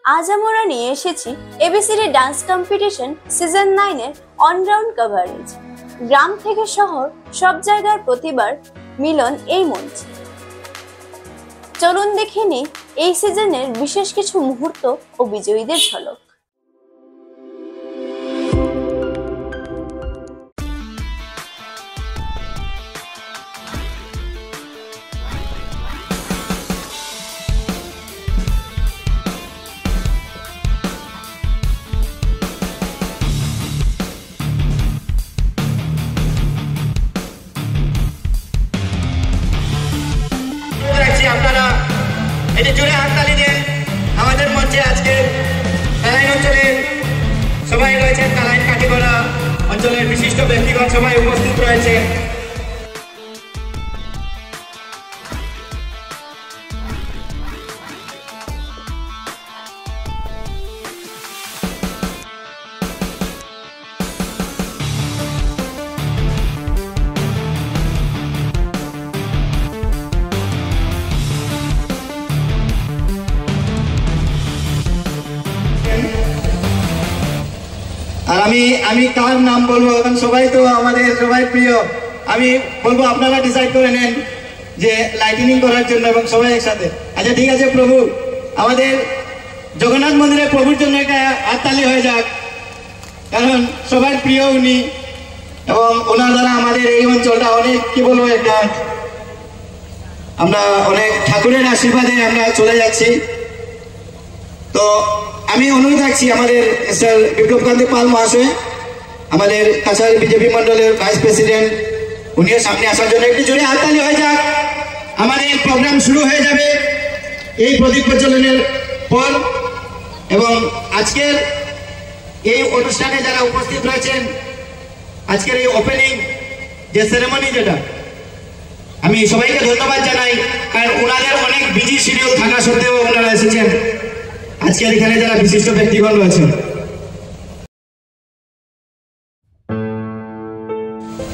আজ আমরা নিয়ে এসেছি এবিসিডি ডান্স কম্পিটিশন সিজন 9 এর অনরাউন্ড কভারেজ। গ্রাম থেকে শহর সব জায়গার প্রতিবার মিলন এই মঞ্চে। চলুন দেখে নিই এই সিজনের বিশেষ কিছু মুহূর্ত ও বিজয়ীদের ঝলক। আপনারা এটি জোরে হাততালি দেন। আমাদের মঞ্চে আজকে কালাইন অঞ্চলের সবাই রয়েছেন, কালাইন কাটিগড়া অঞ্চলের বিশিষ্ট ব্যক্তিগণ সবাই উপস্থিত রয়েছে। আর আমি কার নাম বলবো, কারণ সবাই তো আমাদের সবাই প্রিয়। আমি বলবো আপনারা ডিসাইড করে নেন যে লাইটিনিং করার জন্য এবং সবাই একসাথে। আচ্ছা ঠিক আছে, প্রভু আমাদের জগন্নাথ মন্দিরে প্রভুর জন্য একটা হাততালি হয়ে যাক, কারণ সবার প্রিয় উনি এবং ওনার দ্বারা আমাদের এই অঞ্চলটা অনেক কি বলবো একটা আমরা অনেক ঠাকুরের আশীর্বাদে আমরা চলে যাচ্ছি। তো আমি অনুরোধ রাখছি আমাদের স্যার বিপ্লবকান্তি পাল মহাশয়, আমাদের কাছাড় বিজেপি মন্ডলের ভাইস প্রেসিডেন্ট, উনিও সামনে আসার জন্য একটু জোরে হাততালি হয়ে যাক। আমাদের প্রোগ্রাম শুরু হয়ে যাবে এই প্রদীপ প্রজ্বলনের পর। এবং আজকের এই অনুষ্ঠানে যারা উপস্থিত রয়েছেন, আজকের এই ওপেনিং যে সেরেমনি, যেটা আমি সবাইকে ধন্যবাদ জানাই, কারণ ওনাদের অনেক বিজি শিডিউল থাকা সত্ত্বেও ওনারা এসেছেন। আজকের এখানে যারা বিশিষ্ট ব্যক্তিগণ রয়েছেন,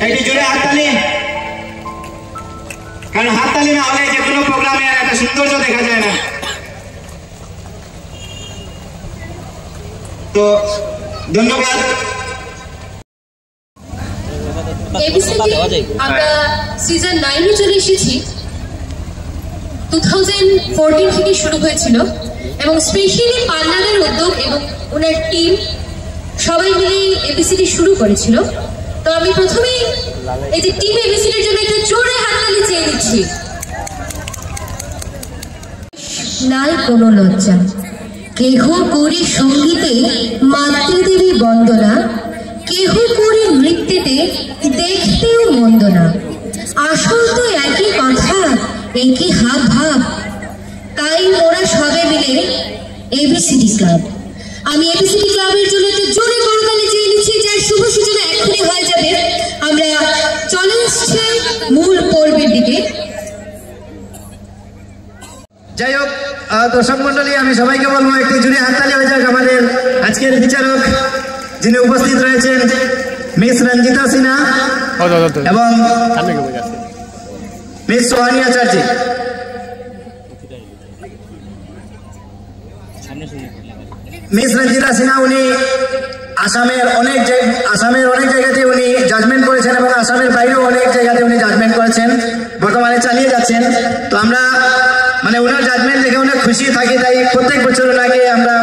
একটি জোরে হাততালি, কারণ হাততালি না হলে যে কোনো প্রোগ্রামে একটা সৌন্দর্য দেখা যায় না। তো ধন্যবাদ। আমরা সিজন 9 এ চলে এসেছি। 2014 থেকে শুরু হয়েছিল এবং স্পেশালি পান্নাদের উদ্যোগ এবং ওনার টিম সবাই মিলে এবিসিডি শুরু করেছিল। তো আমি প্রথমেই এই যে টিম এবিসিডির জন্য একটু জোরে হাততালি চেয়ে নিচ্ছি। নাই কোনো লজ্জা, কেহ করি সঙ্গীতে মাতৃদেবী বন্দনা, কেহ করি নৃত্যেতে দেখতেও মন্দ না। আসল তো একই কথা, একই হাব ভাব, তাই ওরা সবে মিলে এবিসিডি ক্লাব। আমি এবিসিডি ক্লাবের জন্য একটু জোরে করতালি চেয়ে নিচ্ছি, যার শুভ সূচনা এখনই হয়ে যাবে। আমরা চলে আসছি মূল পর্বের দিকে। যাই হোক দর্শক মন্ডলী, আমি সবাইকে বলবো একটু জোরে হাততালি হয়ে যাক আমাদের আজকের বিচারক যিনি উপস্থিত রয়েছেন, মিস রঞ্জিতা সিনহা এবং মিস সোহানি আচার্য। মিস রঞ্জিতা সিনহা উনি আসামের অনেক জায়গাতে উনি জাজমেন্ট করেছেন এবং আসামের বাইরেও অনেক জায়গাতে উনি জাজমেন্ট করেছেন, বর্তমানে চালিয়ে যাচ্ছেন। তো আমরা মানে ওনার জাজমেন্ট দেখে অনেক খুশি থাকি, তাই প্রত্যেক বছর ওনাকে আমরা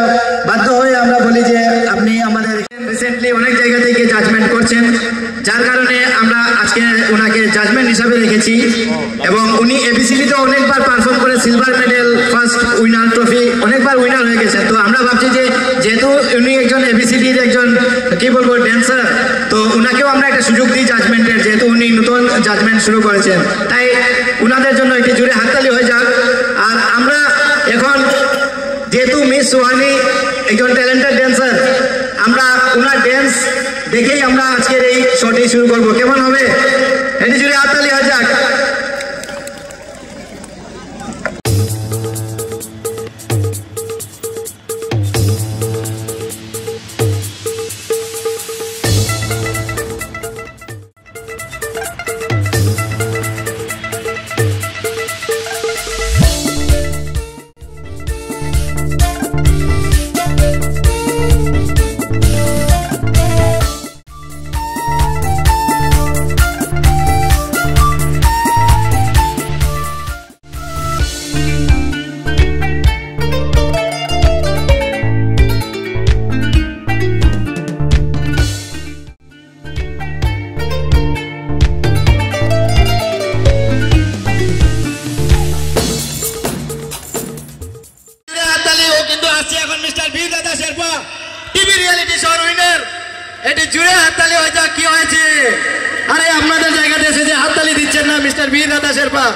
বাধ্য হয়ে আমরা বলি যে আপনি আমাদের রিসেন্টলি অনেক জায়গা থেকে জাজমেন্ট করছেন, যার কারণে আমরা আজকে ওনাকে জাজমেন্ট হিসাবে রেখেছি। এবং উনি এবিসিডিতে অনেকবার পারফর্ম করে silver medal, first winner trophy অনেকবার উইনার হয়ে গেছেন। তো আমরা ভাবছি যে যেহেতু উনি একজন এবিসিডির একজন কি বলবো ড্যান্সার, তো ওনাকেও আমরা একটা সুযোগ দিই জাজমেন্টের, যেহেতু উনি নতুন জাজমেন্ট শুরু করেছেন। তাই ওনাদের জন্য একটি জোরে হাততালি হয়ে যাক। আর আমরা এখন যেহেতু মিস সোহানি একজন ট্যালেন্টেড ড্যান্সার, আমরা ওনার ড্যান্স দেখেই আমরা আজকের এই শোটি শুরু করবো। কেমন হবে? এটি জুড়ে হাততালি হয়ে যাক। আসছে এখন মিস্টার বীর দাদা Sherpa, TV reality show winner. এটি জুড়ে হাততালি হয়ে যাক, কি হয়েছে? আরে আপনাদের জায়গাতে এসে যে হাততালি দিচ্ছেন না মিস্টার বীর দাদা শেরপা,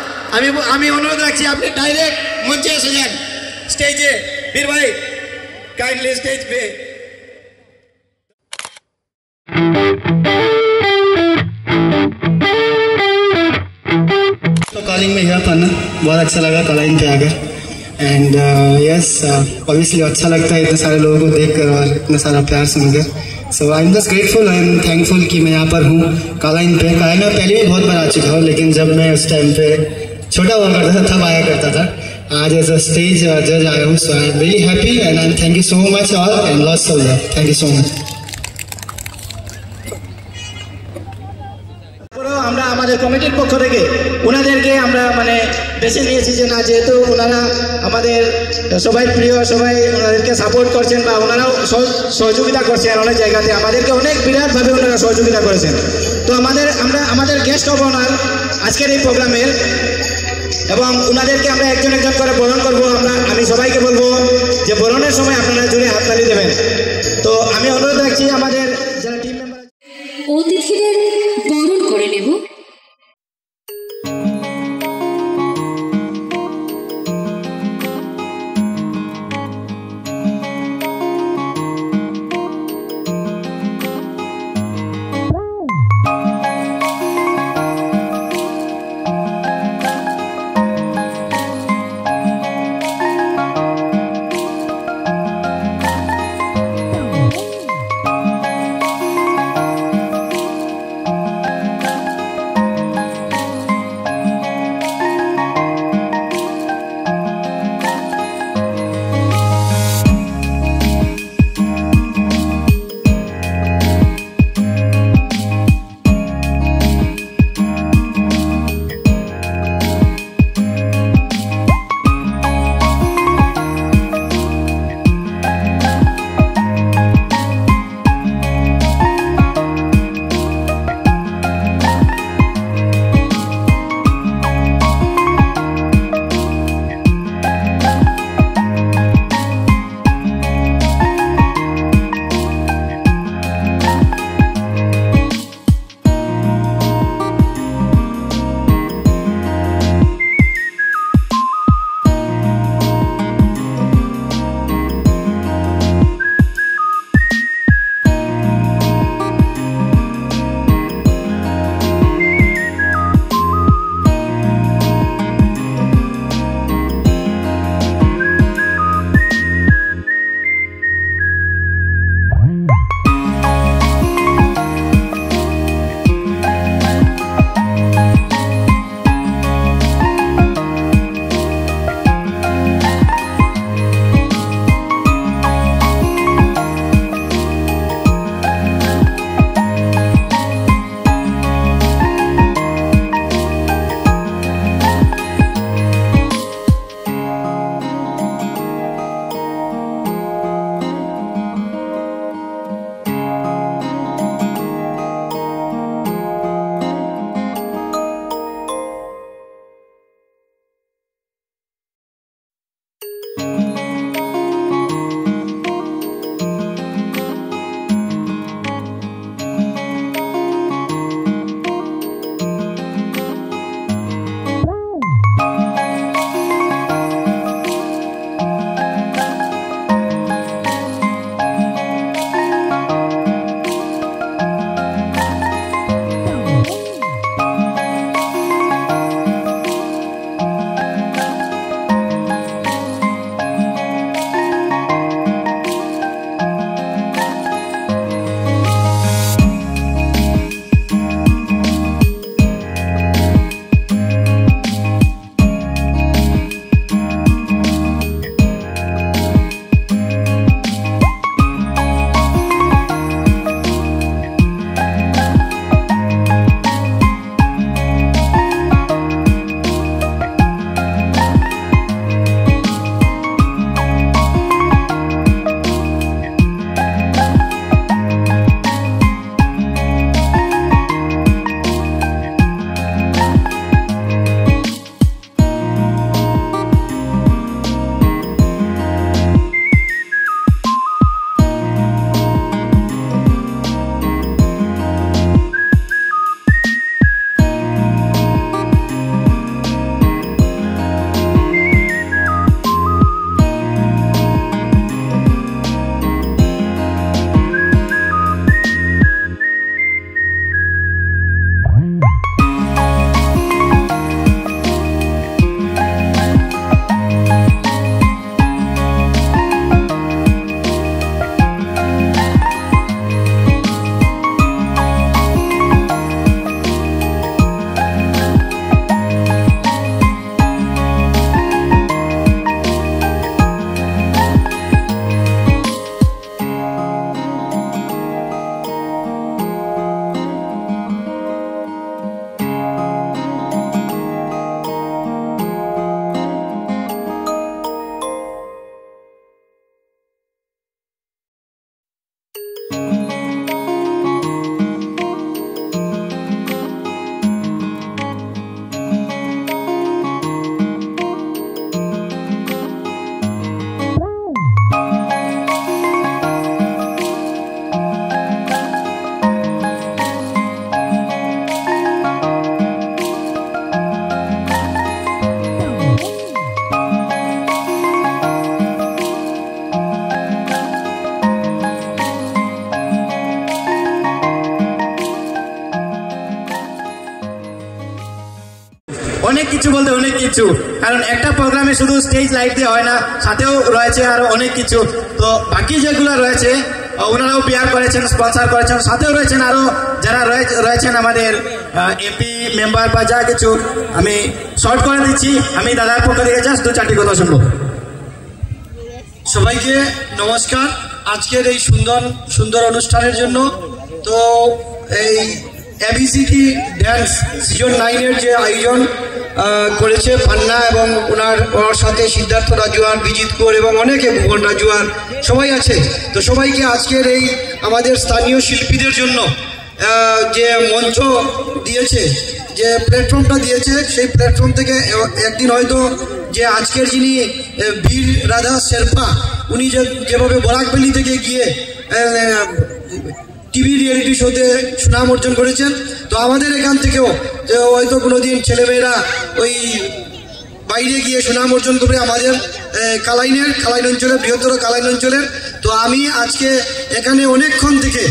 আমি অনুরোধ রাখছি আপনি ডাইরেক্ট মঞ্চে এসে যান, স্টেজে। বীর ভাই কাইন্ডলি स्टेज पे। तो कॉलिंग में यहाँ पढ़ना बहुत अच्छा लगा, कॉलिंग पे आकर। एंड यस ऑब्वियसली अच्छा लगता है इतने सारे लोगों को देखकर और इतना सारा प्यार सुनकर। So I am just grateful, I am thankful कि मैं यहाँ पर हूँ कॉलिंग पे। कॉलिंग में पहले भी बहुत बार आ चुका हूँ, लेकिन जब मैं उस टाइम पे छोटा हुआ करता था तब आया करता था। आज एज अ स्टेज जज आया हूँ, so I am really happy and I thank you so much all and lots of love. Thank you so much. আমরা আমাদের কমিটির পক্ষ থেকে ওনাদেরকে আমরা মানে বেছে নিয়েছি যে না, যেহেতু ওনারা আমাদের সবাই প্রিয়, সবাই ওনাদেরকে সাপোর্ট করছেন বা ওনারাও সহযোগিতা করছেন অনেক জায়গাতে, আমাদেরকে অনেক বিরাটভাবে ওনারা সহযোগিতা করেছেন। তো আমাদের গেস্ট অফ অনার আজকের এই প্রোগ্রামের, এবং ওনাদেরকে আমরা একজন একজন করে বরণ করবো। আমি সবাইকে বলবো যে বরণের সময় আপনারা জুড়ে হাততালি দেবেন। তো আমি অনুরোধ রাখছি আমাদের যারা টিম মেম্বার অতিথিদের বরণ করে নেব। অনেক কিছু বলতে অনেক কিছু, কারণ একটা প্রোগ্রামে শুধু স্টেজ লাইট দিয়ে হয় না, সাথেও রয়েছে আরো অনেক কিছু। তো বাকি যেগুলো রয়েছে ওনারাও বিয়ার করেছেন, স্পন্সর করেছেন, সাথেও রয়েছেন আরো যারা রয়েছেন আমাদের এমপি মেম্বার বা যা কিছু। আমি শর্ট করে দিচ্ছি, আমি দাদার পক্ষ থেকে জাস্ট 2-4টি কথা শুনবো। সবাইকে নমস্কার আজকের এই সুন্দর অনুষ্ঠানের জন্য। তো এই এবিসিটি ড্যান্স সিজন 9-এর যে আয়োজন করেছে পান্না এবং ওর সাথে সিদ্ধার্থ রাজুয়ার, বিজিত কৌর এবং অনেকে, ভুবন রাজুয়ার সবাই আছে। তো সবাইকে আজকের এই আমাদের স্থানীয় শিল্পীদের জন্য যে মঞ্চ দিয়েছে, যে প্ল্যাটফর্মটা দিয়েছে, সেই প্ল্যাটফর্ম থেকে একদিন হয়তো যে আজকের যিনি বীর রাধা শেরপা, উনি যেভাবে বরাকবেলি থেকে গিয়ে টিভি রিয়েলিটি শোতে সুনাম অর্জন করেছেন, তো আমাদের এখান থেকেও হয়তো কোনোদিন ছেলেমেয়েরা ওই বাইরে গিয়ে সুনাম অর্জন করবে আমাদের কালাইন অঞ্চলের, বৃহত্তর কালাইন অঞ্চলের। তো আমি আজকে এখানে অনেকক্ষণ থেকে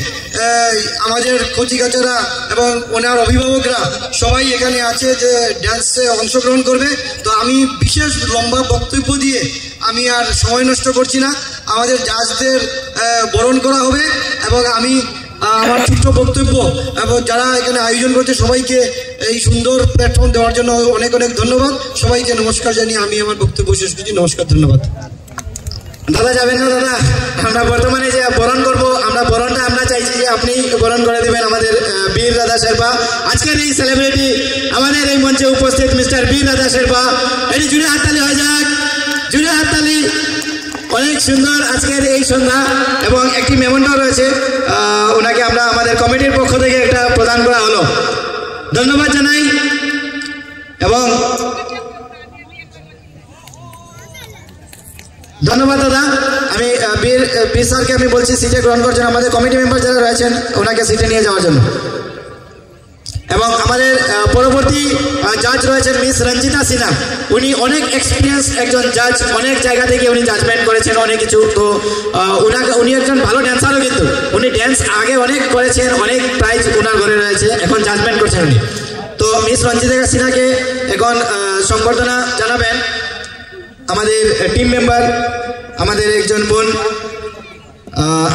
আমাদের কচিকাচারা এবং ওনার অভিভাবকরা সবাই এখানে আছে যে ড্যান্সে অংশগ্রহণ করবে। তো আমি বিশেষ লম্বা বক্তব্য দিয়ে আমি আর সময় নষ্ট করছি না, আমাদের জাজদের বরণ করা হবে এবং আমি আমার ছোট্ট বক্তব্য এবং যারা এখানে আয়োজন করছে সবাইকে এই সুন্দর প্ল্যাটফর্ম দেওয়ার জন্য অনেক অনেক ধন্যবাদ। সবাইকে নমস্কার জানিয়ে আমি আমার বক্তব্য শেষ করছি। নমস্কার, ধন্যবাদ। দাদা যাবেন না দাদা, আমরা বর্তমানে যে বরণ করবো, বরণটা আমরা চাইছি যে আপনি বরণ করে দেবেন আমাদের বীর রাধা শেরপা। আজকের এই সেলিব্রিটি আমাদের এই মঞ্চে উপস্থিত মিস্টার বীর রাধা শেরপা, এটি জুড়ে হাততালি হয়ে যাক, জুড়ে হাততালি। অনেক সুন্দর আজকের এই সন্ধ্যা এবং একটি মেমন্টও রয়েছে, ওনাকে আমরা আমাদের কমিটির পক্ষ থেকে একটা প্রদান করা হলো, ধন্যবাদ জানাই। এবং ধন্যবাদ দাদা। আমি বীর স্যারকে আমি বলছি সিটে গ্রহণ করছেন, আমাদের কমিটি মেম্বার যারা রয়েছেন ওনাকে সিটে নিয়ে যাওয়ার জন্য। এবং আমাদের পরবর্তী জাজ রয়েছেন মিস রঞ্জিতা সিনহা, উনি অনেক এক্সপিরিয়েন্স একজন জাজ, অনেক জায়গা থেকে উনি জাজমেন্ট করেছেন অনেক কিছু। তো উনি একজন ভালো ড্যান্সারও, কিন্তু উনি ড্যান্স আগে অনেক করেছেন, অনেক প্রাইজ ওনার ঘরে রয়েছে, এখন জাজমেন্ট করছেন উনি। তো মিস রঞ্জিতা সিনহাকে এখন সংবর্ধনা জানাবেন আমাদের টিম মেম্বার, আমাদের একজন বোন।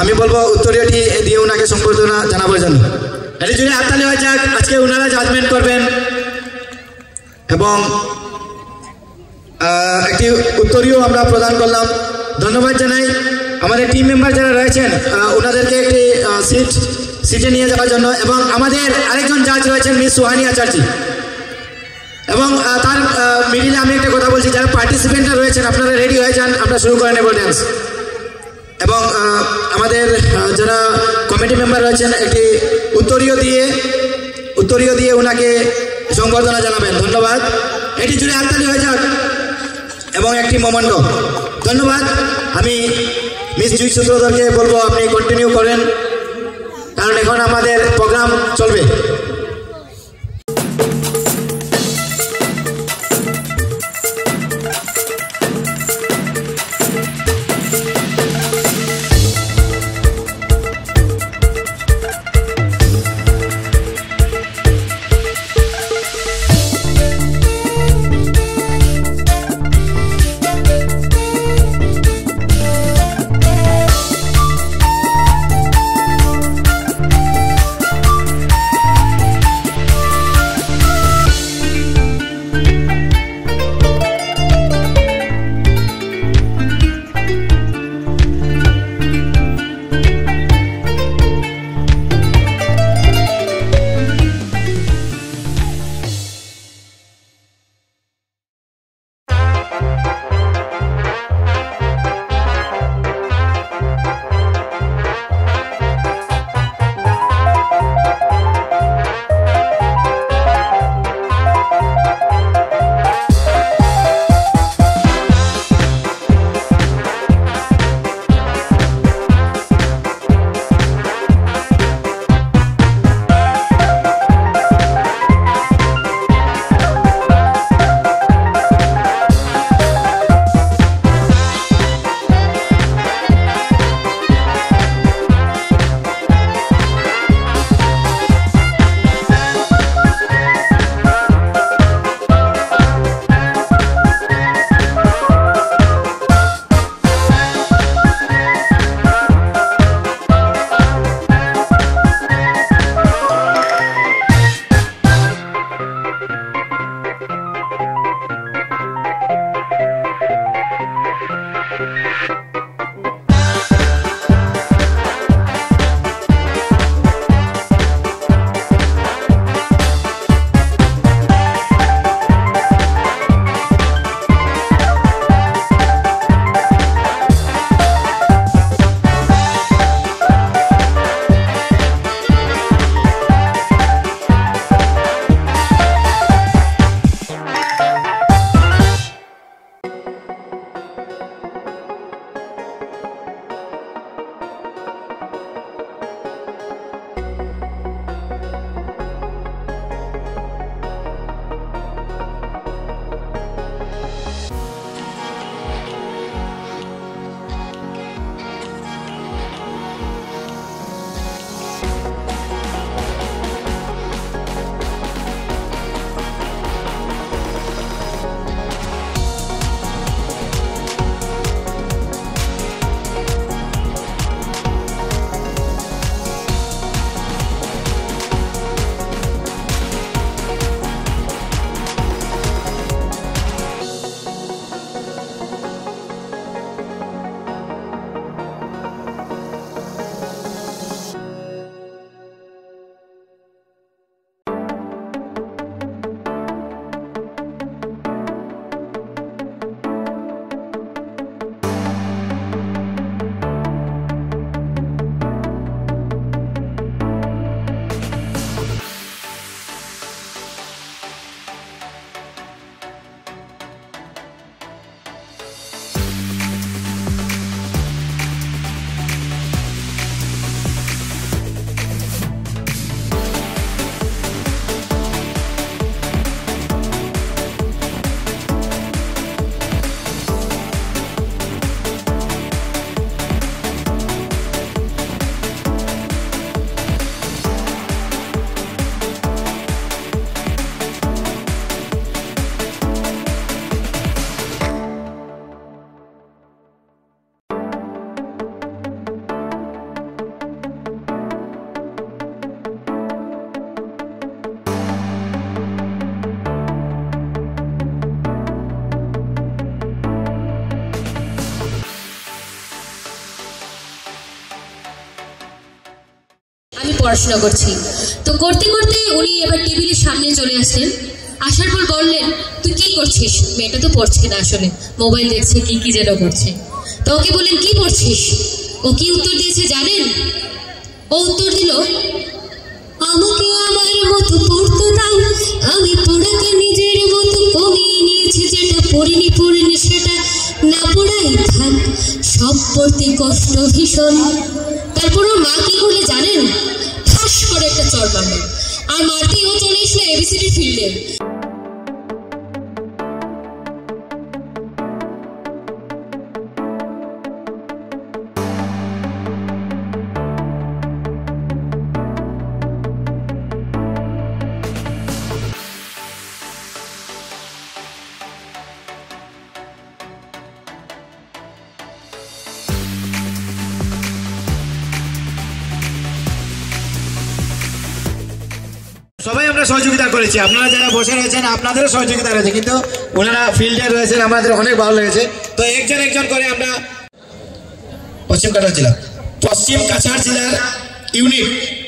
আমি বলবো উত্তরীয়টি দিয়ে ওনাকে সংবর্ধনা জানাবার জন্য। এটি জুড়ে হাততালি হয়ে যাক। আজকে ওনারা জাজমেন্ট করবেন এবং একটি উত্তরীয় আমরা প্রদান করলাম। ধন্যবাদ জানাই আমাদের টিম মেম্বার যারা রয়েছেন ওনাদেরকে একটি সিটে নিয়ে যাওয়ার জন্য। এবং আমাদের আরেকজন জাজ রয়েছেন মিস সুহানি আচার্য। এবং তার মিডিলে আমি একটা কথা বলছি, যারা পার্টিসিপেন্টরা রয়েছেন আপনারা রেডি হয়ে যান, আমরা শুরু করে নেব ড্যান্স। এবং আমাদের যারা কমিটি মেম্বার রয়েছেন একটি উত্তরীয় দিয়ে ওনাকে সংবর্ধনা জানাবেন। ধন্যবাদ, এটি জুড়ে হাততালি হয়ে যাক। এবং একটি মোমেন্টো। ধন্যবাদ। আমি মিস জুই সূত্রধরকে বলবো আপনি কন্টিনিউ করেন, কারণ এখন আমাদের প্রোগ্রাম চলবে। পড়াশোনা করছি। তো করতে করতে উনি এবার টেবিলের সামনে চলে আসলেন, আসার পর বললেন, তুই কি করছিস? মেয়েটা তো পড়ছে না, আসলে মোবাইল দেখছে, কি যেন করছে। তো ওকে বললেন, কি পড়ছিস? ও কি উত্তর দিয়েছে জানেন? ও উত্তর দিল, আমাকে আমার মতো পড়তে দাও, আমি পড়াকে নিজের মতো কমিয়ে নিয়েছি, যেটা পড়িনি সেটা না পড়াই থাক, সব পড়তে কষ্ট ভীষণ। তারপর ওর মা কি করলে জানেন? ঠাস করে একটা চড় মারল, আর মারতেই ও চলে এসলো এবিসিডি ফিল্ডে। সবাই আমরা সহযোগিতা করেছি, আপনারা যারা বসে রয়েছেন আপনাদেরও সহযোগিতা রয়েছে, কিন্তু ওনারা ফিল্ডে রয়েছেন, আমাদের অনেক ভালো লেগেছে। তো একজন করে আমরা পশ্চিম কাছাড় জেলার ইউনিট,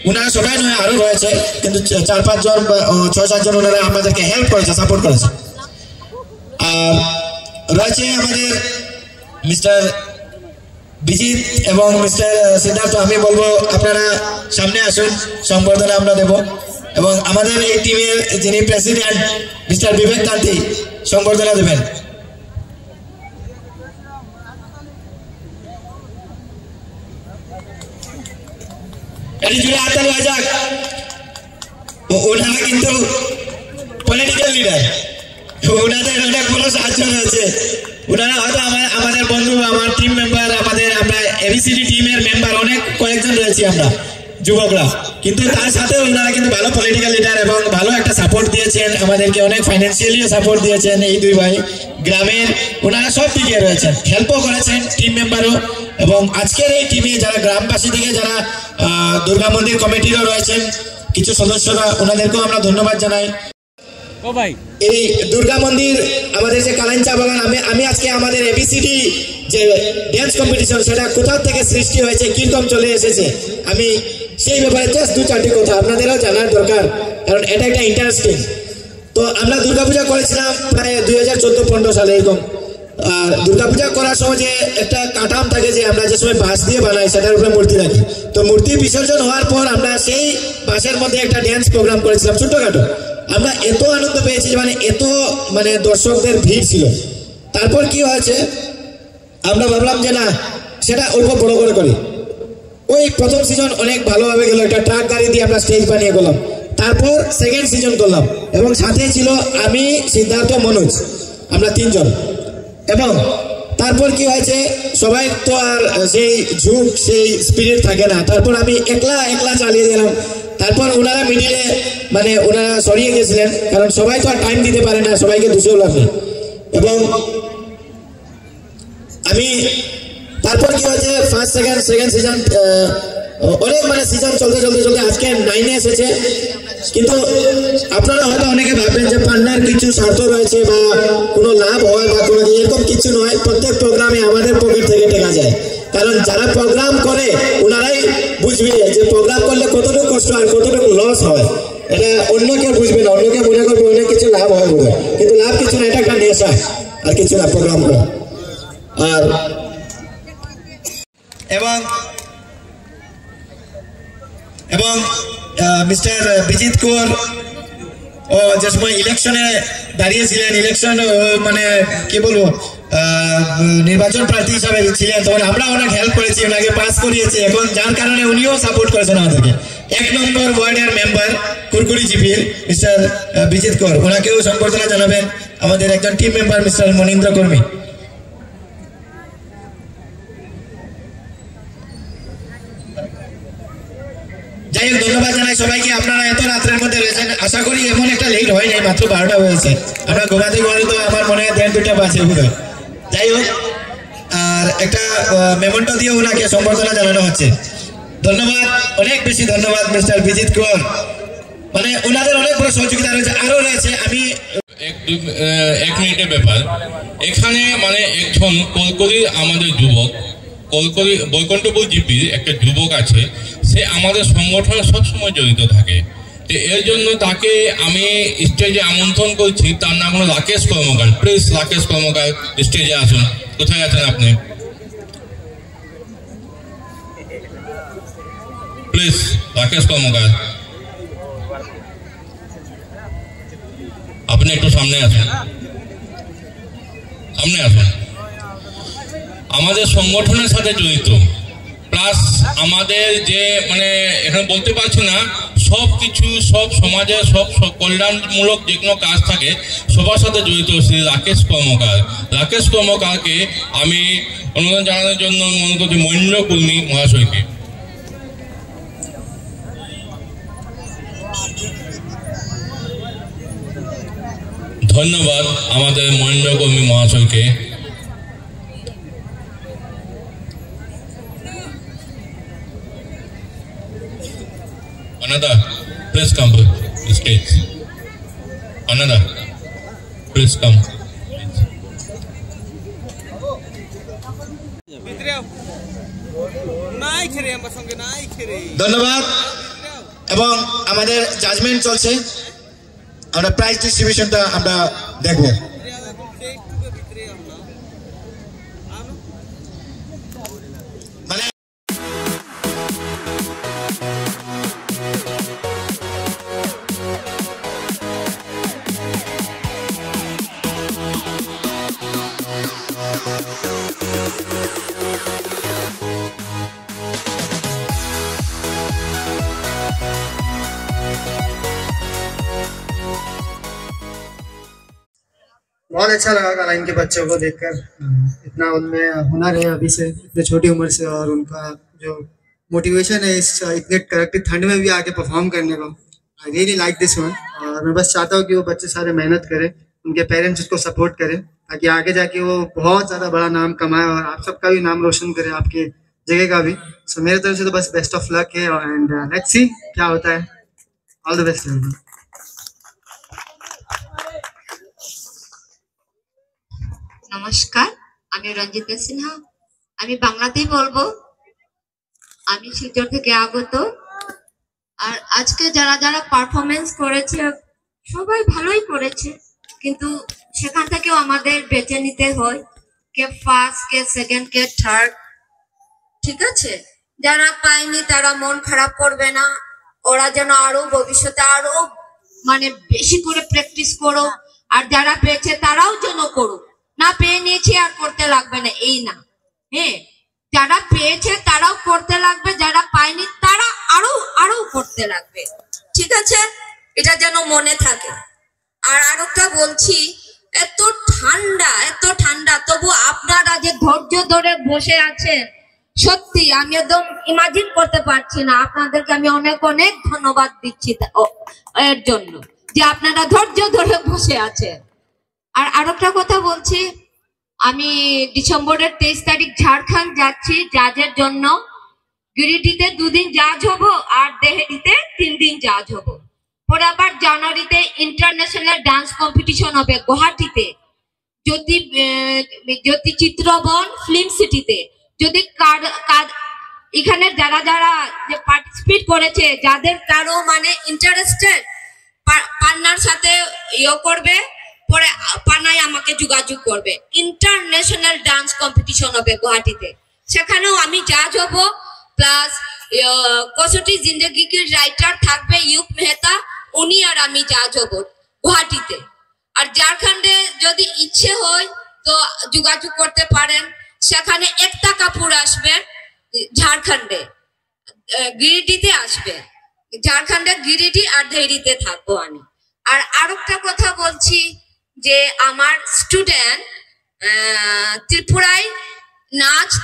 ওনারা সবাই নয় আরো রয়েছে, কিন্তু 4-5 জন 6-7 জন ওনারা আমাদেরকে হেল্প করেছে, সাপোর্ট করেছে। আর রয়েছে আমাদের মিস্টার বিজিত এবং মিস্টার সিদ্ধার্থ। আমি বলবো আপনারা সামনে আসুন, সংবর্ধনা আমরা দেব। এবং আমাদের এই টিমের যিনি প্রেসিডেন্ট মিস্টার বিবেক কান্তি সংবর্ধনা দেবেন। ওনারা কিন্তু পলিটিক্যাল লিডার, ওনাদের অনেক বড় সাহায্য রয়েছে। ওনারা হয়তো আমাদের বন্ধু, আমার টিম মেম্বার, আমরা এবিসিডি টিমের মেম্বার অনেক কয়েকজন রয়েছি আমরা যুবকরা, কিন্তু তার সাথে ওনারা কিন্তু ভালো পলিটিক্যাল লিডার এবং ভালো একটা সাপোর্ট দিয়েছেন আমাদেরকে, অনেক ফাইন্যান্সিয়ালিও সাপোর্ট দিয়েছেন। এই দুই ভাই গ্রামের ওনারা সব দিকে রয়েছেন, হেল্পও করেছেন টিম মেম্বারও। এবং আজকের এই টিমে যারা গ্রামবাসী থেকে যারা দুর্গা মন্দির কমিটিরও রয়েছেন কিছু সদস্যরা, ওনাদেরকেও আমরা ধন্যবাদ জানাই। এই দুর্গা মন্দির আমাদের যে কালাইন চা বাগান, আমি আজকে আমাদের এবিসিডি যে ড্যান্স কম্পিটিশন সেটা কোথা থেকে সৃষ্টি হয়েছে, কিরকম চলে এসেছে, আমি সেই ব্যাপারে জাস্ট 2-4টি কথা আপনাদেরও জানার দরকার, কারণ এটা একটা ইন্টারেস্টিং। তো আমরা দুর্গাপূজা করেছিলাম প্রায় 2014-15 সালে এরকম। আর দুর্গাপূজা করার সময় যে একটা কাঠাম থাকে, যে আমরা যে সময় বাঁশ দিয়ে বানাই, সেটার উপরে মূর্তি রাখি। তো মূর্তি বিসর্জন হওয়ার পর আমরা সেই বাঁশের মধ্যে একটা ড্যান্স প্রোগ্রাম করেছিলাম ছোটখাটো। আমরা এত আনন্দ পেয়েছি, এত দর্শকদের ভিড় ছিল। তারপর কি হয়েছে, আমরা ভাবলাম যে না, সেটা অল্প বড় করে করি। ওই প্রথম সিজন অনেক ভালোভাবে গেল, একটা ট্রাক গাড়ি দিয়ে আমরা স্টেজ বানিয়ে করলাম। তারপর সেকেন্ড সিজন করলাম, এবং সাথে ছিল আমি, সিদ্ধার্থ, মনোজ, আমরা 3 জন। এবং তারপর কি হয়েছে, সবাই তো আর সেই ঝুঁক, সেই স্পিরিট থাকে না। তারপর আমি একলা চালিয়ে দিলাম। তারপর ওনারা মিডিলে ওনারা সরিয়ে গেছিলেন, কারণ সবাই তো আর টাইম দিতে পারে না, সবাইকে দুশো লাগবে। এবং আমি তারপর কি হয়েছে, ফার্স্ট সেকেন্ড সিজন অনেক সিজন চলতে আজকে 9-এ এসেছে। কিন্তু আপনারা হয়তো অনেকে ভাববেন যে পান্নার কিছু স্বার্থ রয়েছে বা কোনো লাভ হয় বা কোনো এরকম কিছু নয়। প্রত্যেক প্রোগ্রামে আমাদের পকেট থেকে টেকা যায়, কারণ যারা প্রোগ্রাম করে ওনারাই বুঝবে যে প্রোগ্রাম করলে কতটুকু কষ্ট আর কতটুকু লস হয়। এটা অন্য কেউ বুঝবে না, অন্য কেউ মনে করবে অনেক কিছু লাভ হয় বলে, কিন্তু লাভ কিছু না, এটা একটা নেশা আর কিছু না প্রোগ্রাম করা। আর এবং মিস্টার বিজিত কৌর ও যে সময় ইলেকশনে দাঁড়িয়েছিলেন, ইলেকশন কি বলবো, নির্বাচন প্রার্থী হিসাবে ছিলেন, তখন আমরা অনেক হেল্প করেছি, ওনাকে পাস করিয়েছি। এখন যার কারণে উনিও সাপোর্ট করেছেন আমাদেরকে। 1 নম্বর ওয়ার্ডের মেম্বার কুরকুরি জিপির মিস্টার বিজিত কৌর, ওনাকেও সম্বর্ধনা জানাবেন। আমাদের একজন টিম মেম্বার মিস্টার মনীন্দ্র কর্মী। যাই হোক, ধন্যবাদ জানাই সবাইকে। আপনারা এত রাত্রের মধ্যে রয়েছেন, আশা করি এমন একটা লেট হয় নাই, মাত্র 12টা হয়েছে। আমরা ঘুমাতে তো আমার মনে হয় 1:30-2টা বাজে বোধহয়। যাই হোক, আর একটা মেমন্টো দিয়ে ওনাকে সম্বর্ধনা জানানো হচ্ছে। ধন্যবাদ, অনেক বেশি ধন্যবাদ মিস্টার বিজিত কৌর। ওনাদের অনেক বড় সহযোগিতা রয়েছে, আরো রয়েছে। আমি 1 মিনিটের ব্যাপার। এখানে একজন কলকাতার আমাদের যুবক বৈকুণ্ঠপুর জিপির একটা যুবক আছে, সে আমাদের সংগঠনে সবসময় জড়িত থাকে। তো এর জন্য তাকে আমি স্টেজে আমন্ত্রণ করছি। তার নাম হলো রাকেশ কর্মকার। প্লিজ রাকেশ কর্মকার স্টেজে আসুন। কোথায় আছেন আপনি? প্লিজ রাকেশ কর্মকার, আপনি একটু সামনে আসুন, সামনে আসুন। আমাদের সংগঠনের সাথে জড়িত, প্লাস আমাদের যে মানে এখানে বলতে পারছি না, সব কিছু, সব সমাজের সব কল্যাণমূলক যে কোনো কাজ থাকে সবার সাথে জড়িত শ্রী রাকেশ কর্মকার। রাকেশ কর্মকারকে আমি অনুমোদন জানানোর জন্য অনুরোধ করছি মহেন্দ্র কর্মী মহাশয়কে। ধন্যবাদ আমাদের মহেন্দ্র কর্মী মহাশয়কে। Another, please come to the stage. Another, please come. ধন্যবাদ। এবং আমাদের জাজমেন্ট চলছে, আমরা প্রাইজ ডিস্ট্রিবিউশনটা আমরা দেখব। মানে बहुत अच्छा लगा कलाइन के बच्चों को देखकर, इतना उनमें हुनर है अभी से, इतने छोटी उम्र से, और उनका जो मोटिवेशन है इस इतने कड़कती ठंड में भी आके परफॉर्म करने को। I really like this one. और मैं बस चाहता हूँ कि वो बच्चे सारे मेहनत करें, उनके पेरेंट्स उसको सपोर्ट करें, ताकि आगे जाके वो बहुत ज़्यादा बड़ा नाम कमाए और आप सबका भी नाम रोशन करे, आपके जगह का भी। सो मेरे तरफ से तो बस बेस्ट ऑफ लक है, एंड लेट्स सी क्या होता है। All the best. নমস্কার, আমি রঞ্জিতা সিনহা। আমি বাংলাতেই বলবো। আমি শিলচর থেকে আগত। আর আজকে যারা যারা পারফরমেন্স করেছে সবাই ভালোই করেছে, কিন্তু সেখান থেকেও আমাদের বেছে নিতে হয় কে ফার্স্ট, কে সেকেন্ড, কে থার্ড। ঠিক আছে, যারা পায়নি তারা মন খারাপ করবে না। ওরা যেন আরো ভবিষ্যতে আরো মানে বেশি করে প্র্যাকটিস করো, আর যারা পেয়েছে তারাও যেন করুক। না পেয়ে নিয়েছি আর করতে লাগবে না, এই না। হ্যাঁ, যারা পেয়েছে তারাও করতে লাগবে, যারা পায়নি তারা আরো আরো করতে লাগবে। ঠিক আছে, এটা যেন মনে থাকে। আর আরেকটা বলছি, এত ঠান্ডা তবু আপনারা যে ধৈর্য ধরে বসে আছেন, সত্যি আমি একদম ইমাজিন করতে পারছি না। আপনাদেরকে আমি অনেক অনেক ধন্যবাদ দিচ্ছি এর জন্য যে আপনারা ধৈর্য ধরে বসে আছেন। আর আরেকটা কথা বলছি, আমি ডিসেম্বরের 23 তারিখ ঝাড়খণ্ড যাচ্ছি জাজের জন্য। গিরিডিতে 2 দিন জাজ হব, আর দেহরিতে 3 দিন জাজ হব। পরে আবার জানুয়ারিতে ইন্টারন্যাশনাল ডান্স কম্পিটিশন হবে গুয়াহাটিতে, জ্যোতি চিত্রবন ফিল্ম সিটিতে। যদি এখানে যারা যারা যে পার্টিসিপেট করেছে, যাদের কারো মানে ইন্টারেস্টেড পান্নার সাথে করবে, পরে পানায় আমাকে যোগাযোগ করবে। ইন্টারন্যাশনাল ডান্স কম্পিটিশন হবে গুয়াহাটিতে, সেখানেও আমি জাজ হব। প্লাস কসোটি জিন্দগি কি রাইটার থাকবে ইউপ মেহতা, উনি আর আমি জাজ হব গুয়াহাটিতে। আর ঝাড়খণ্ডে যদি ইচ্ছে হয় তো যোগাযোগ করতে পারেন, সেখানে একটা কাপুর আসবে ঝাড়খণ্ডে, গিরিডিতে আসবে। ঝাড়খণ্ডে গিরিডি আর ধেরিতে থাকবো আমি। আর আরেকটা কথা বলছি যে আমার স্টুডেন্ট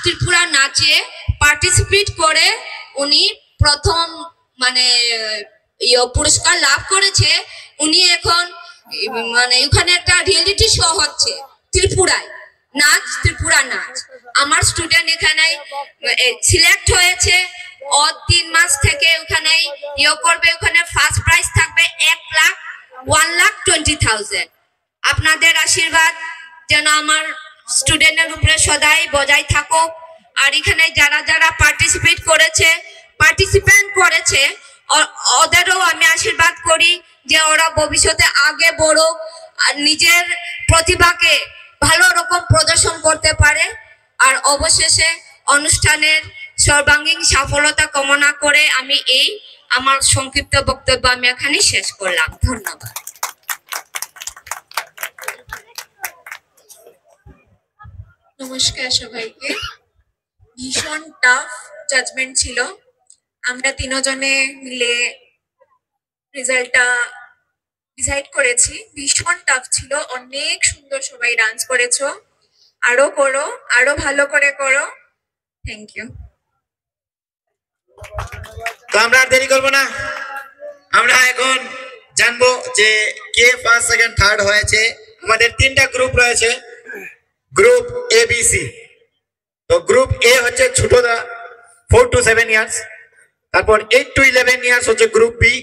ত্রিপুরা নাচে পার্টিসিপেট করে উনি প্রথম মানে পুরস্কার লাভ করেছে। উনি এখন মানে ওখানে একটা রিয়েলিটি শো হচ্ছে ত্রিপুরা নাচ। আমার স্টুডেন্ট এখানে সিলেক্ট হয়েছে। ও 3 মাস থেকে ওখানে করবে। ওখানে ফার্স্ট প্রাইজ থাকবে 1,20,000। আপনাদের আশীর্বাদ যেন আমার স্টুডেন্টের উপরে সদাই বজায় থাকুক। আর এখানে যারা যারা পার্টিসিপেন্ট করেছে ওদেরও আমি আশীর্বাদ করি যে ওরা ভবিষ্যতে আগে বড়ুক আর নিজের প্রতিভাকে ভালো রকম প্রদর্শন করতে পারে। আর অবশেষে অনুষ্ঠানের সর্বাঙ্গীন সফলতা কামনা করে আমি এই আমার সংক্ষিপ্ত বক্তব্য আমি এখানে শেষ করলাম। ধন্যবাদ। নমস্কার সবাইকে। ভীষণ টাফ জাজমেন্ট ছিল, আমরা তিনজনে মিলে রেজাল্টটা ডিসাইড করেছি। ভীষণ টাফ ছিল, অনেক সুন্দর সবাই ডান্স করেছো, আরো করো, আরো ভালো করে করো। Thank you. তো আমরা আর দেরি করবো না, আমরা এখন জানবো যে কে ফার্স্ট সেকেন্ড থার্ড হয়েছে। আমাদের তিনটা গ্রুপ রয়েছে, গ্রুপ এ বি সি। তো গ্রুপ এ হচ্ছে ছোটদা 4 to 7 ইয়ার্স, তারপর 8 to 11 ইয়ার্স হচ্ছে গ্রুপ বি,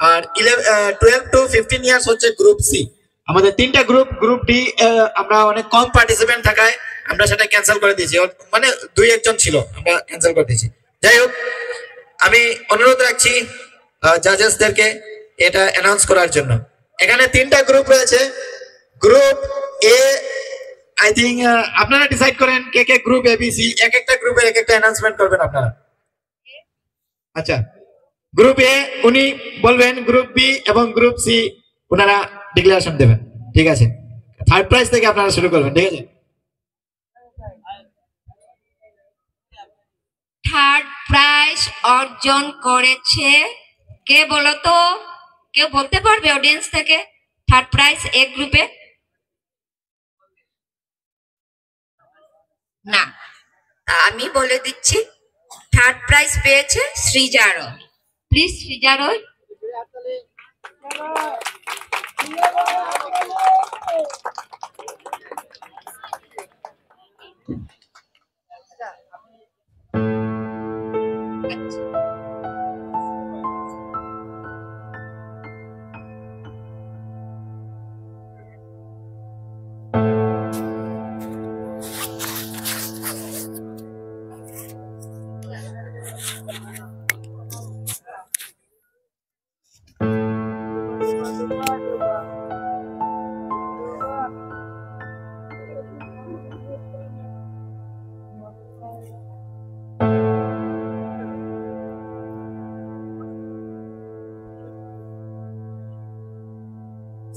আর 12 to 15 ইয়ার্স হচ্ছে গ্রুপ সি। আমাদের তিনটা গ্রুপ ডি আমরা অনেক কম পার্টিসিপেন্ট থাকায় আমরা সেটা ক্যান্সেল করে দিয়েছি, মানে 2-1 ছিল, আমরা ক্যান্সেল করে দিয়েছি। যাই হোক, আমি অনুরোধ রাখছি জাজেসদেরকে এটা অ্যানাউন্স করার জন্য। এখানে তিনটা গ্রুপ রয়েছে। গ্রুপ এ আই থিঙ্ক আপনারা ডিসাইড করেন কে কে গ্রুপ এবিসি, এক একটা গ্রুপের এক একটা অ্যানাউন্সমেন্ট করবেন আপনারা। আচ্ছা, গ্রুপ এ উনি বলবেন, গ্রুপ বি এবং গ্রুপ সি ওনারা ডিক্লারেশন দেবেন। ঠিক আছে, থার্ড প্রাইজ থেকে আপনারা শুরু করবেন। ঠিক আছে, থার্ড প্রাইজ অর্জন করেছে কে বলতো? কেউ বলতে পারবে অডিয়েন্স থেকে? থার্ড প্রাইজ এ গ্রুপে না, আমি বলে দিচ্ছি, থার্ড প্রাইজ পেয়েছে Srija Roy. Please Srija Roy.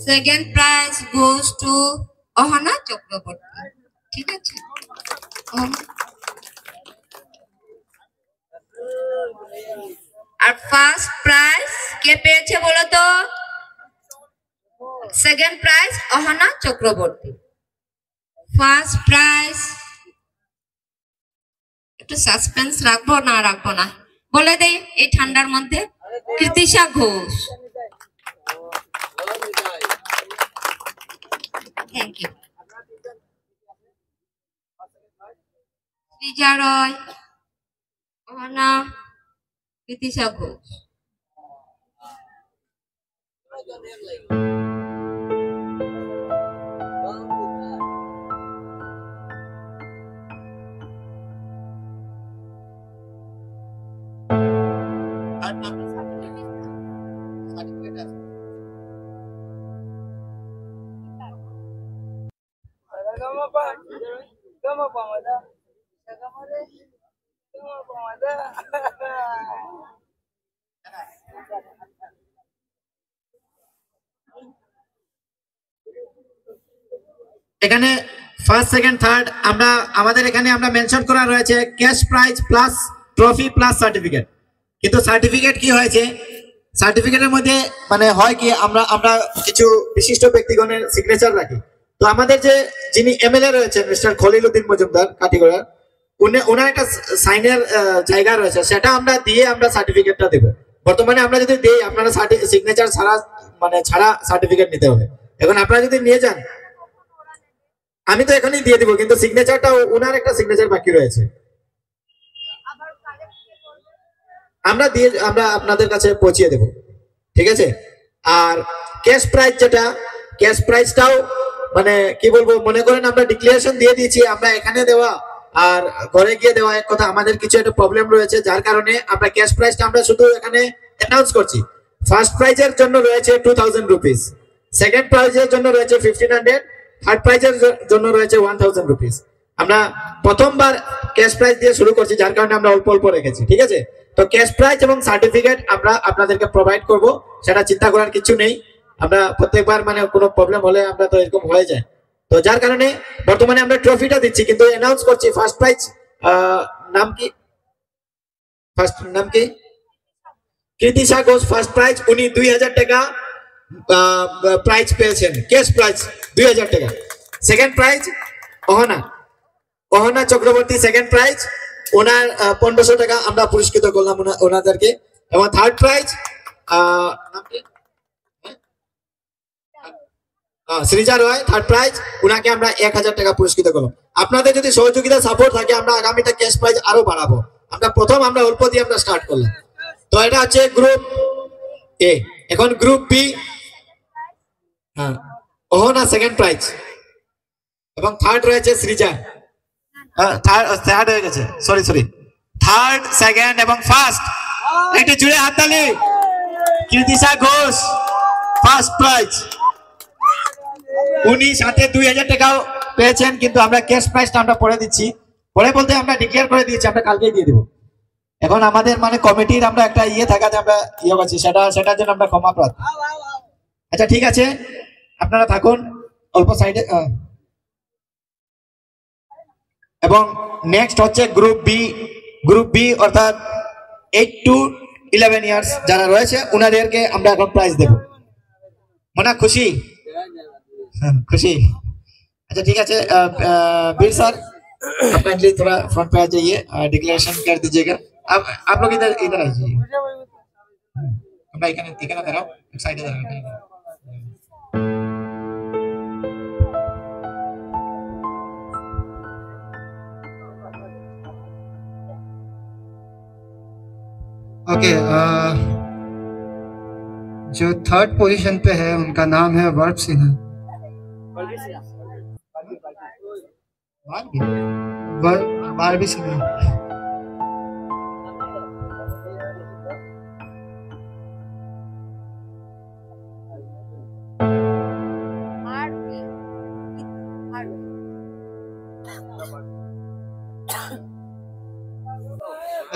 Second prize goes to Ahana Chakraborty. ঠিক আছে, আর ফার্স্ট প্রাইজ কে পেয়েছে বলো তো? Second prize Ahana Chakraborty. First prize একটু সাসপেন্স রাখবো না বলে দেই এই ঠান্ডার মধ্যে, কৃতিশা ঘোষ। Thank you. সৃজা রয়, অহনা, কৃতিশা ঘোষ। এখানে ফার্স্ট সেকেন্ড থার্ড আমরা আমাদের এখানে আমরা মেনশন করা রয়েছে cash prize plus trophy plus certificate. কিন্তু সার্টিফিকেট কি হয়েছে, সার্টিফিকেটের মধ্যে মানে হয় কি আমরা কিছু বিশিষ্ট ব্যক্তিগণের সিগনেচার রাখি। তো আমাদের যে যিনি এমএলএ রয়েছেন মিস্টার খলিল উদ্দিন মজুমদার কাটিগড়া, ওনার একটা সাইনের জায়গা রয়েছে, সেটা আমরা দিয়ে আমরা সার্টিফিকেটটা দেবো। বর্তমানে আমরা যদি দেই আপনারা সিগনেচার ছাড়া সার্টিফিকেট নিতে হবে। এখন আপনারা যদি নিয়ে যান, আমি তো এখনই দিয়ে দিব, কিন্তু সিগনেচারটা ওনার একটা সিগনেচার বাকি রয়েছে, আমরা আপনাদের কাছে পৌঁছিয়ে দেব। ঠিক আছে, আর ক্যাশ প্রাইজ যেটা, ক্যাশ প্রাইজটাও মানে কি বলবো, মনে করেন আমরা ডিক্লারেশন দিয়ে দিয়েছি, আমরা এখানে দেওয়া আর ঘরে গিয়ে দেওয়া এক কথা। আমাদের কিছু একটা প্রবলেম রয়েছে, যার কারণে আমরা ক্যাশ প্রাইসটা আমরা শুধু এখানে অ্যানাউন্স করছি। ফার্স্ট প্রাইজের জন্য রয়েছে 2000 রুপিস, সেকেন্ড প্রাইজের জন্য রয়েছে 1500, থার্ড প্রাইজের জন্য রয়েছে 1000 রুপিস। আমরা প্রথমবার ক্যাশ প্রাইজ দিয়ে শুরু করছি, যার কারণে আমরা অল্প অল্প রেখেছি, ঠিক আছে? তো ক্যাশ প্রাইজ এবং সার্টিফিকেট আমরা আপনাদেরকে প্রোভাইড করব, সেটা চিন্তা করার কিছু নেই। আমরা প্রত্যেকবার মানে কোনো প্রবলেম হলে আমরা তো এরকম হয়ে যায়, তো যার কারণে বর্তমানে আমরা ট্রফিটা দিচ্ছি, কিন্তু অ্যানাউন্স করছি ফার্স্ট প্রাইজ নাম কি? ফার্স্ট নাম কি? Kritisha Ghosh first prize. উনি 2000 টাকা প্রাইজ পেয়েছেন, ক্যাশ প্রাইজ 2000 টাকা। Second prize Ahana Chakraborty, second prize. ওনার 1500 টাকা আমরা পুরস্কৃত করলাম ওনাদেরকে। এবং থার্ড প্রাইজ নাম কি? সৃজা রয়, থার্ড প্রাইজ। উনাকে আমরা 1000 টাকা পুরস্কৃত করলাম। আপনাদের যদি সহযোগিতা সাপোর্ট থাকে আমরা আগামীতে ক্যাশ প্রাইজ আরো বাড়াবো। আমরা অল্প দিয়ে আমরা স্টার্ট করলাম। তো এটা হচ্ছে গ্রুপ এ। এখন group B, Ahana second prize এবং থার্ড রয়েছে সৃজা। থার্ড হয়ে গেছে, সরি থার্ড, সেকেন্ড এবং ফার্স্ট একটু জুড়ে হাততালি। কৃতিশা ঘোষ ফার্স্ট প্রাইজ, উনি সাথে 2000 টাকাও পেয়েছেন, কিন্তু আমরা ক্যাশ প্রাইজটা আমরা পরে দিচ্ছি। পরে বলতে আমরা ডিক্লেয়ার করে দিয়েছি, আমরা কালকেই দিয়ে দেবো। এখন আমাদের মানে কমিটির আমরা একটা থাকাতে আমরা করছি, সেটার জন্য আমরা ক্ষমা প্রার্থী। আচ্ছা ঠিক আছে, আপনারা থাকুন অল্প সাইডে। এবং নেক্সট হচ্ছে গ্রুপ বি অর্থাৎ 8 to 11 ইয়ার্স যারা রয়েছে ওনাদেরকে আমরা এখন প্রাইজ দেব। মনে খুশি? अच्छा ठीक है। बीर सर काइंडली थोड़ा फ्रंट पे आ जाइए, डिक्लेरेशन कर दीजिएगा। अब आप लोग इधर आ जाइए, আমরা এখানে দাঁড়াও, এক সাইডে দাঁড়াও। ओके, जो थर्ड पोजीशन पे है उनका नाम है वर्प सिन्हा। बारबी Sinha.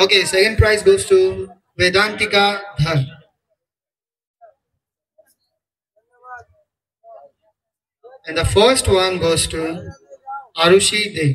Okay, second prize goes to Vedantika Dhar. And the first one goes to Arushi De.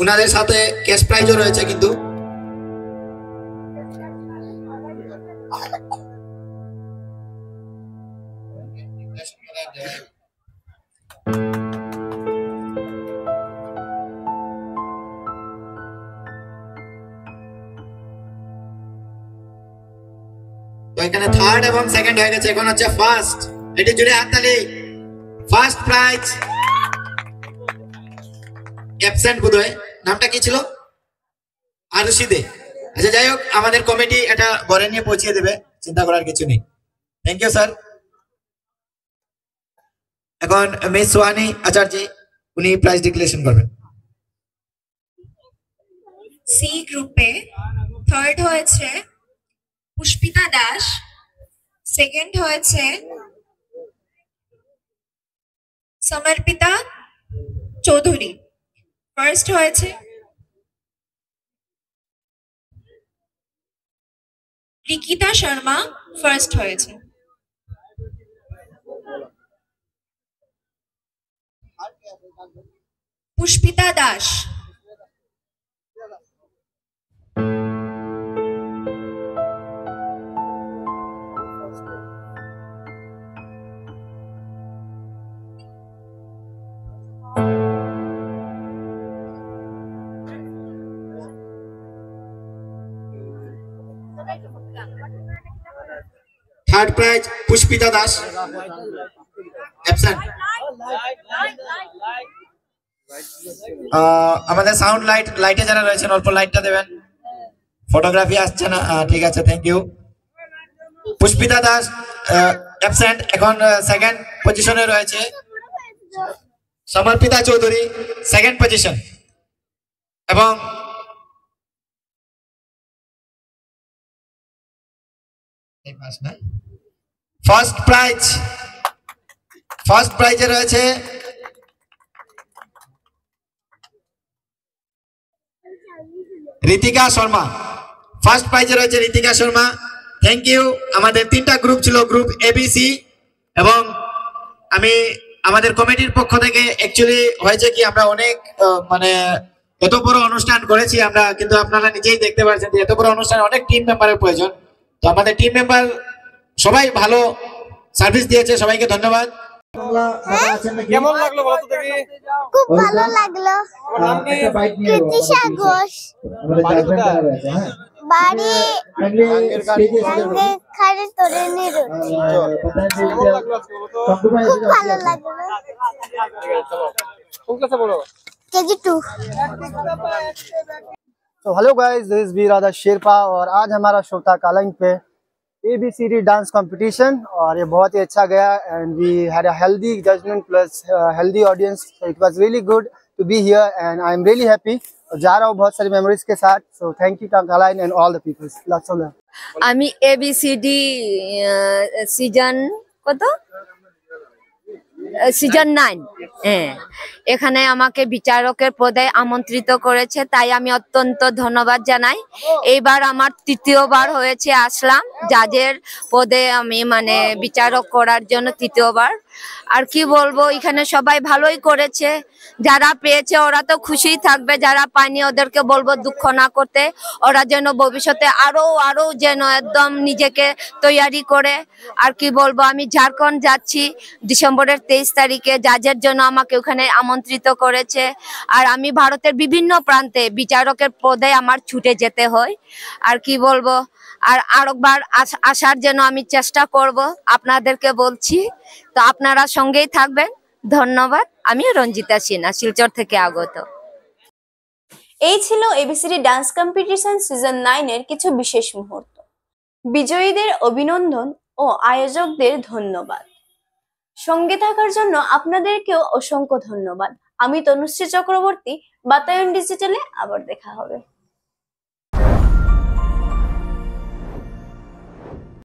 উনাদের সাথে ক্যাশ প্রাইজও রয়েছে কিন্তু। তো এখানে থার্ড এবং সেকেন্ড হয়ে গেছে, এখন হচ্ছে ফার্স্ট। এটি জুড়ে হাততালি। ফার্স্ট প্রাইজ অ্যাবসেন্ট বোধহয়, নামটা কি ছিল? আরুষি দে। আচ্ছা যাই হোক, আমাদের কমিটি এটা ঘরে নিয়ে পৌঁছে দেবে, চিন্তা করার কিছু নেই। Thank you sir. এখন মিস সোহানি আচার্য উনি প্রাইজ ডিক্লেরেশন করবেন। সি গ্রুপে থার্ড হয়েছে পুষ্পিতা দাস, সেকেন্ড হয়েছে সমর্পিতা চৌধুরী, ফার্স্ট হয়েছে রিকিতা শর্মা, ফার্স্ট হয়েছে। পুষ্পিতা দাস। থার্ড প্রাইজ পুষ্পিতা দাস, আমাদের সাউন্ড লাইটে যারা রয়েছেন অল্প লাইটটা দেবেন, ফটোগ্রাফি আসছে না, ঠিক আছে, thank you. Pushpita Das absent. এখন সেকেন্ড পজিশনে রয়েছে সমর্পিতা চৌধুরী, সেকেন্ড পজিশন। এবং ফার্স্ট প্রাইজে রয়েছে ঋতিকা শর্মা, ফার্স্ট প্রাইজে রয়েছে ঋতিকা শর্মা, থ্যাংক ইউ। আমাদের 3টা গ্রুপ ছিল, গ্রুপ এবিসি, এবং আমি আমাদের কমিটির পক্ষ থেকে অ্যাকচুয়ালি হয়েছে কি আমরা অনেক মানে এত বড় অনুষ্ঠান করেছি আমরা, কিন্তু আপনারা নিজেই দেখতে পাচ্ছেন যে এত বড় অনুষ্ঠানে অনেক টিম মেম্বারের প্রয়োজন। তো আমাদের টিম মেম্বার সবাই ভালো সার্ভিস দিয়েছে, সবাইকে ধন্যবাদ। কেমন লাগলো বলতো দেখি? খুব ভালো লাগলো। কৃতিশা ঘোষ, বাড়ি খাড়ি তরেনি রোড। খুব ভালো লাগলো। কোন ক্লাসে পড়ো? केजी 2। तो hello guys, this is V Radha Sherpa और आज हमारा शो था कालाइन पे ABCD डांस कंपटीशन और ये बहुत ही अच्छा गया and we had a healthy judgement plus healthy audience, so it was really good to be here and I am really happy. जा रहा हूँ बहुत सारी मेमोरीज के साथ, सो थैंक यू कालाइन and all the peoples, lots of love. আমি ABCD season কত সিজন 9 এখানে আমাকে বিচারকের পদে আমন্ত্রিত করেছে, তাই আমি অত্যন্ত ধন্যবাদ জানাই। এইবার আমার তৃতীয়বার হয়েছে আসলাম জাজের পদে, আমি মানে বিচারক করার জন্য তৃতীয়বার। আর কি বলবো, এখানে সবাই ভালোই করেছে, যারা পেয়েছে ওরা তো খুশিই থাকবে, যারা পায়নি ওদেরকে বলবো দুঃখ না করতে, ওরা যেন ভবিষ্যতে আরো যেন একদম নিজেকে তৈয়ারি করে। আর কি বলবো, আমি ঝাড়খণ্ড যাচ্ছি ডিসেম্বরের 23 তারিখে, জাজের জন্য আমাকে ওখানে আমন্ত্রিত করেছে। আর আমি ভারতের বিভিন্ন প্রান্তে বিচারকের পদে আমার ছুটে যেতে হয়। আর কি বলবো, আর আরেকবার আসার জন্য আমি চেষ্টা করব, আপনাদেরকে বলছি। তো আপনারা সঙ্গেই থাকবেন, ধন্যবাদ। আমি রঞ্জিতা সিনহা, শিলচর থেকে আগত। এই ছিল এবিসিডি ডান্স কম্পিটিশন সিজন 9 এর কিছু বিশেষ মুহূর্ত। বিজয়ীদের অভিনন্দন ও আয়োজকদের ধন্যবাদ। সঙ্গে থাকার জন্য আপনাদেরকেও অসংখ্য ধন্যবাদ। আমি তনুশ্রী চক্রবর্তী, বাতায়ন ডিজিটালে আবার দেখা হবে।